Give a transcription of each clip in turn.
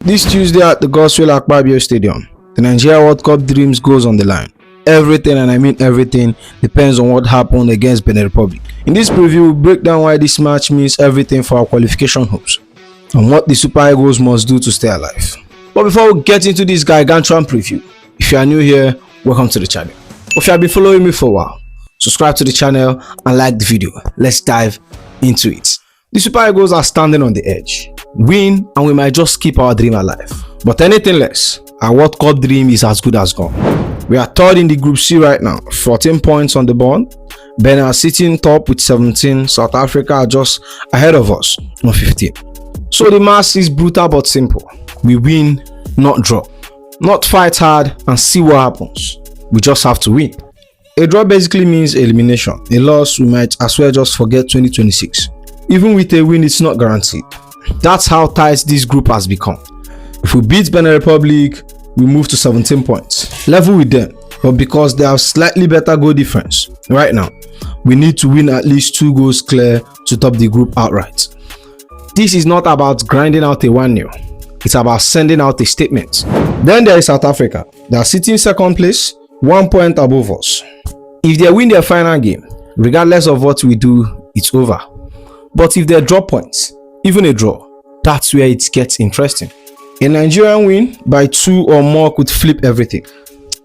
This Tuesday at the Godswill Akpabio Stadium, the Nigeria World Cup dreams goes on the line. Everything, and I mean everything, depends on what happened against Benin Republic. In this preview, we'll break down why this match means everything for our qualification hopes and what the Super Eagles must do to stay alive. But before we get into this gargantuan preview, if you are new here, welcome to the channel. If you have been following me for a while, subscribe to the channel and like the video. Let's dive into it. The Super Eagles are standing on the edge. Win and we might just keep our dream alive. But anything less, our World Cup dream is as good as gone. We are third in the Group C right now, 14 points on the board. Benin are sitting top with 17. South Africa are just ahead of us on 15. So the math is brutal but simple. We win, not draw. Not fight hard and see what happens. We just have to win. A draw basically means elimination. A loss, we might as well just forget 2026. Even with a win, it's not guaranteed. That's how tight this group has become. If we beat Benin Republic, we move to 17 points, level with them. But because they have slightly better goal difference right now, we need to win at least 2 goals clear to top the group outright. This is not about grinding out a 1-0. It's about sending out a statement. Then there is South Africa. They are sitting second place, 1 point above us. If they win their final game, regardless of what we do, it's over. But if they drop points, even a draw, that's where it gets interesting. A Nigerian win by 2 or more could flip everything.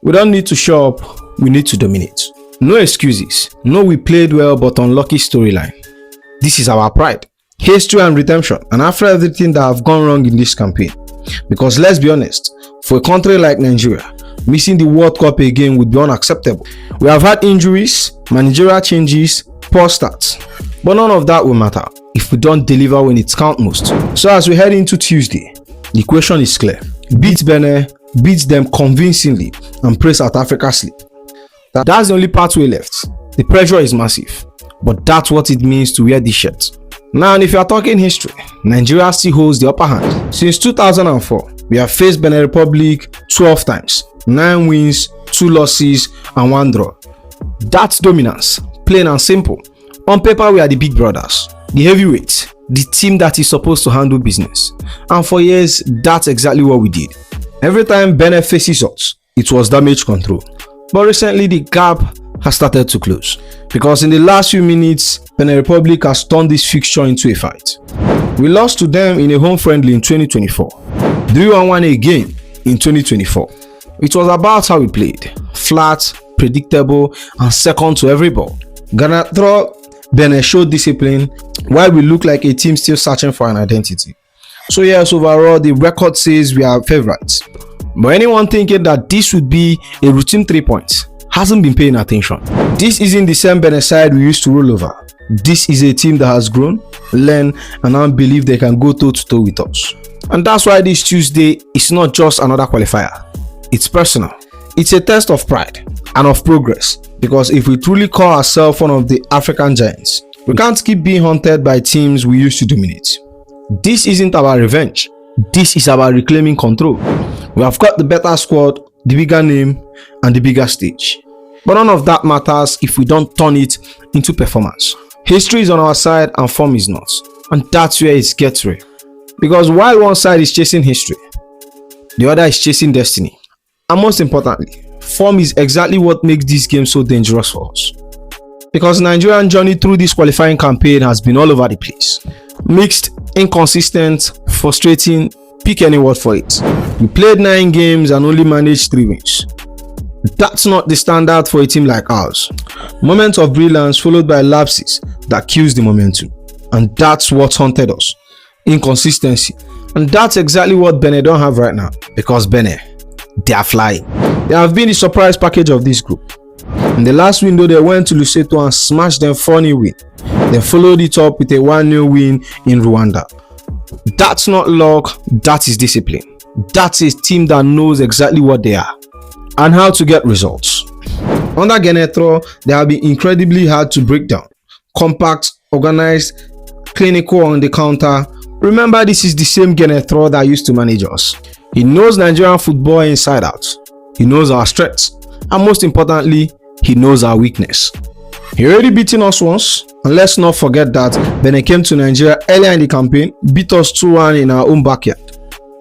We don't need to show up, we need to dominate. No excuses. No, we played well but unlucky storyline. This is our pride, history and redemption, and after everything that have gone wrong in this campaign. Because let's be honest, for a country like Nigeria, missing the World Cup again would be unacceptable. We have had injuries, managerial changes, poor stats, but none of that will matter if we don't deliver when it counts most. So as we head into Tuesday, the equation is clear. Beat Benin, beat them convincingly, and pray South Africa sleep. That's the only pathway left. The pressure is massive, but that's what it means to wear this shirt. Now, and if you are talking history, Nigeria still holds the upper hand. Since 2004, we have faced Benin Republic 12 times, 9 wins, 2 losses, and 1 draw. That's dominance, plain and simple. On paper, we are the big brothers, the heavyweights, the team that is supposed to handle business. And for years, that's exactly what we did. Every time Benin faces us, it was damage control. But recently, the gap has started to close. Because in the last few minutes, Benin Republic has turned this fixture into a fight. We lost to them in a home friendly in 2024. 3-1 again in 2024. It was about how we played. Flat, predictable, and second to every ball. Gernot Rohr, Benin showed discipline, while we look like a team still searching for an identity. So yes, overall, the record says we are favourites. But anyone thinking that this would be a routine 3 points hasn't been paying attention. This isn't the same Benin side we used to roll over. This is a team that has grown, learned, and now believe they can go toe to toe with us. And that's why this Tuesday is not just another qualifier. It's personal. It's a test of pride and of progress. Because if we truly call ourselves one of the African giants, we can't keep being haunted by teams we used to dominate. This isn't about revenge. This is about reclaiming control. We have got the better squad, the bigger name, and the bigger stage. But none of that matters if we don't turn it into performance. History is on our side and form is not. And that's where it gets real. Because while one side is chasing history, the other is chasing destiny. And most importantly, form is exactly what makes this game so dangerous for us. Because Nigerian journey through this qualifying campaign has been all over the place. Mixed, inconsistent, frustrating, pick any word for it. We played 9 games and only managed 3 wins. That's not the standard for a team like ours. Moments of brilliance followed by lapses that kills the momentum. And that's what haunted us. Inconsistency. And that's exactly what Benin don't have right now. Because Benin, they are flying. They have been the surprise package of this group. In the last window, they went to Lesotho and smashed them 4-0 win. They followed it up with a 1-0 win in Rwanda. That's not luck, that is discipline. That's a team that knows exactly what they are and how to get results. Under Gernot Rohr, they have been incredibly hard to break down. Compact, organized, clinical on the counter. Remember, this is the same Gernot Rohr that used to manage us. He knows Nigerian football inside out. He knows our strengths. And most importantly, he knows our weakness. He already beaten us once, and let's not forget that Benin came to Nigeria earlier in the campaign, beat us 2-1 in our own backyard.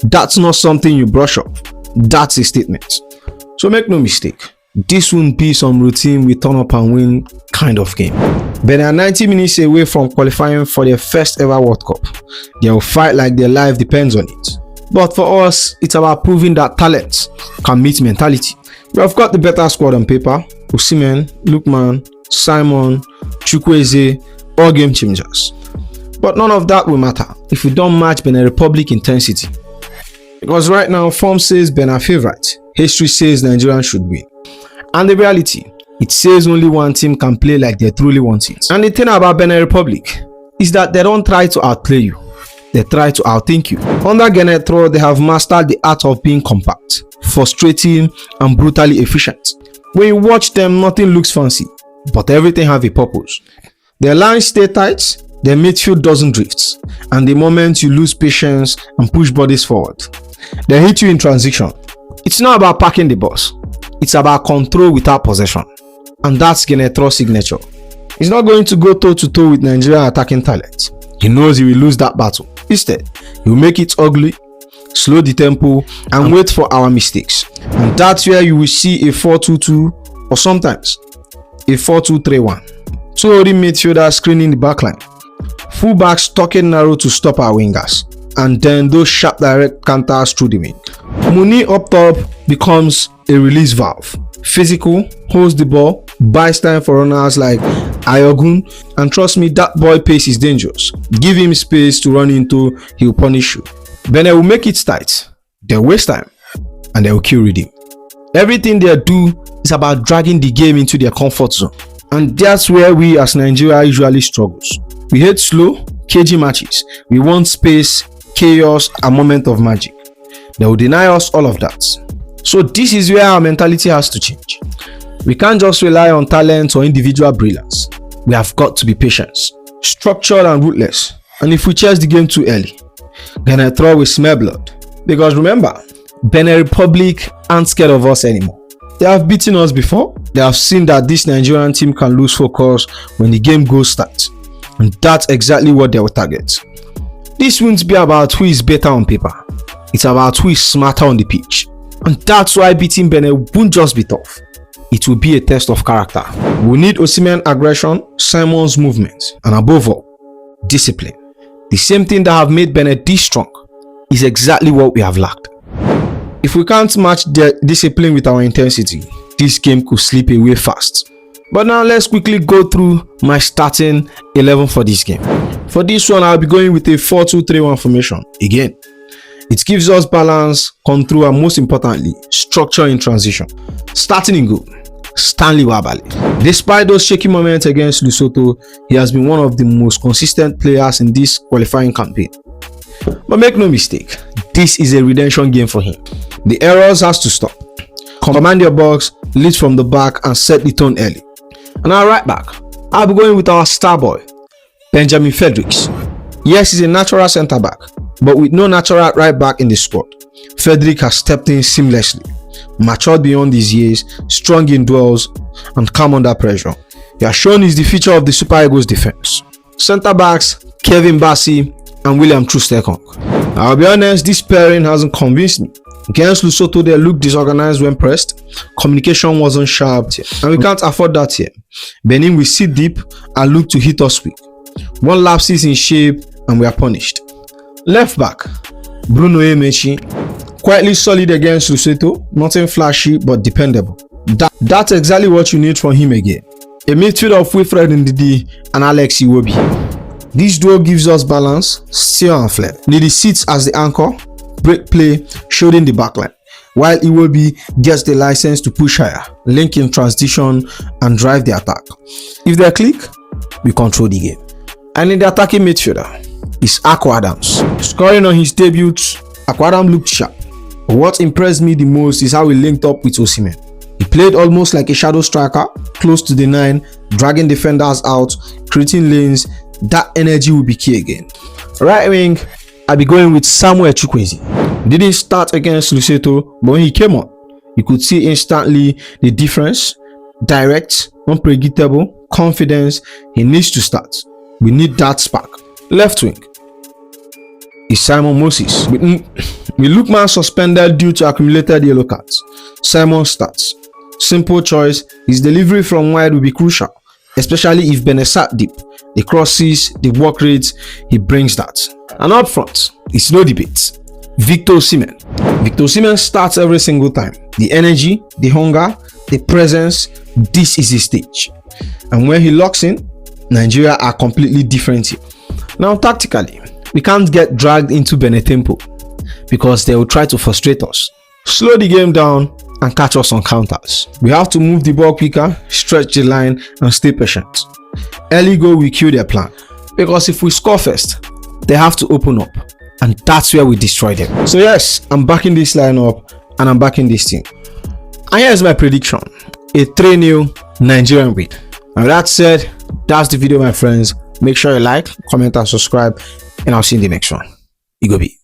That's not something you brush off. That's a statement. So make no mistake, this won't be some routine we turn up and win kind of game. Benin are 90 minutes away from qualifying for their first ever World Cup. They will fight like their life depends on it. But for us, it's about proving that talent can meet mentality. We have got the better squad on paper. Osimhen, Lookman, Simon, Chukwueze, all game changers. But none of that will matter if we don't match Benin Republic intensity. Because right now, form says Benin are favourite. History says Nigerians should win. And the reality, it says only one team can play like they truly want it. And the thing about Benin Republic is that they don't try to outplay you. They try to outthink you. Under Gernot Rohr, they have mastered the art of being compact, frustrating, and brutally efficient. When you watch them, nothing looks fancy, but everything have a purpose. Their lines stay tight, their midfield doesn't drift, and the moment you lose patience and push bodies forward, they hit you in transition. It's not about parking the bus, it's about control without possession, and that's Gernot Rohr's signature. He's not going to go toe-to-toe with Nigerian attacking talent. He knows he will lose that battle. Instead, he will make it ugly, slow the tempo, and wait for our mistakes. And that's where you will see a 4-2-2 or sometimes a 4-2-3-1. Two holding midfielders screening the backline, fullbacks tucking narrow to stop our wingers, and then those sharp direct counters through the wing. Muni up top becomes a release valve. Physical, holds the ball, buys time for runners like Ayogun, and trust me, that boy pace is dangerous. Give him space to run into, he'll punish you. Benin will make it tight, they'll waste time, and they'll kill rhythm. Everything they do is about dragging the game into their comfort zone, and that's where we as Nigeria usually struggles. We hate slow, cagey matches. We want space, chaos, and moment of magic. They will deny us all of that. So this is where our mentality has to change. We can't just rely on talent or individual brilliance. We have got to be patient, structured, and ruthless. And if we chase the game too early, Gernot Rohr will smell blood. Because remember, Benin Republic aren't scared of us anymore. They have beaten us before. They have seen that this Nigerian team can lose focus when the game goes tight. And that's exactly what they will target. This won't be about who is better on paper. It's about who is smarter on the pitch. And that's why beating Benin won't just be tough. It will be a test of character. We need Osimhen aggression, Simon's movement, and above all, discipline. The same thing that have made Benin this strong is exactly what we have lacked. If we can't match their discipline with our intensity, this game could slip away fast. But now let's quickly go through my starting 11 for this game. For this one, I'll be going with a 4-2-3-1 formation again. It gives us balance, control, and most importantly, structure in transition. Starting in goal, Stanley Wabale. Despite those shaky moments against Lesotho, he has been one of the most consistent players in this qualifying campaign. But make no mistake, this is a redemption game for him. The errors has to stop. Command your box, lead from the back, and set the tone early. And our right back, I'll be going with our star boy, Benjamin Fredericks. Yes, he's a natural centre back, but with no natural right back in the squad. Frederick has stepped in seamlessly, matured beyond his years, strong in duels, and calm under pressure. He has shown he's the future of the Super Eagles defense. Centre backs, Kevin Bassey and William Troost-Ekong. I'll be honest, this pairing hasn't convinced me. Against Lesotho, they looked disorganized when pressed, communication wasn't sharp, and we can't afford that here. Benin will sit deep and look to hit us weak. One lapses in shape and we are punished. Left back, Bruno Emechi, quietly solid against Lesotho, nothing flashy but dependable. That's exactly what you need from him again. A midfield of Wilfred Ndidi and Alex Iwobi. This duo gives us balance, steel and flair. Ndidi sits as the anchor, break play, shielding the backline, while Iwobi gets the license to push higher, link in transition, and drive the attack. If they click, we control the game. And in the attacking midfielder is Akwa Adams. Scoring on his debut, Akwa Adams looked sharp. But what impressed me the most is how he linked up with Osimhen. He played almost like a shadow striker, close to the 9, dragging defenders out, creating lanes. That energy will be key again. Right wing, I'll be going with Samuel Chukwueze. Didn't start against Lesotho, but when he came on, you could see instantly the difference. Direct, unpredictable, confidence. He needs to start. We need that spark. Left wing, is Simon Moses. With Lookman suspended due to accumulated yellow cards, Simon starts. Simple choice. His delivery from wide will be crucial, especially if Benin sat deep. The crosses, the work rates, he brings that. And up front, it's no debate. Victor Osimhen. Victor Osimhen starts every single time. The energy, the hunger, the presence, this is his stage. And when he locks in, Nigeria are completely different here. Now tactically, we can't get dragged into Benin tempo because they will try to frustrate us, slow the game down and catch us on counters. We have to move the ball quicker, stretch the line and stay patient. Early goal will kill their plan because if we score first, they have to open up and that's where we destroy them. So yes, I'm backing this lineup and I'm backing this team. And here's my prediction: a 3-0 Nigerian win. Now that said, that's the video, my friends. Make sure you like, comment and subscribe, and I'll see you in the next one. You go be.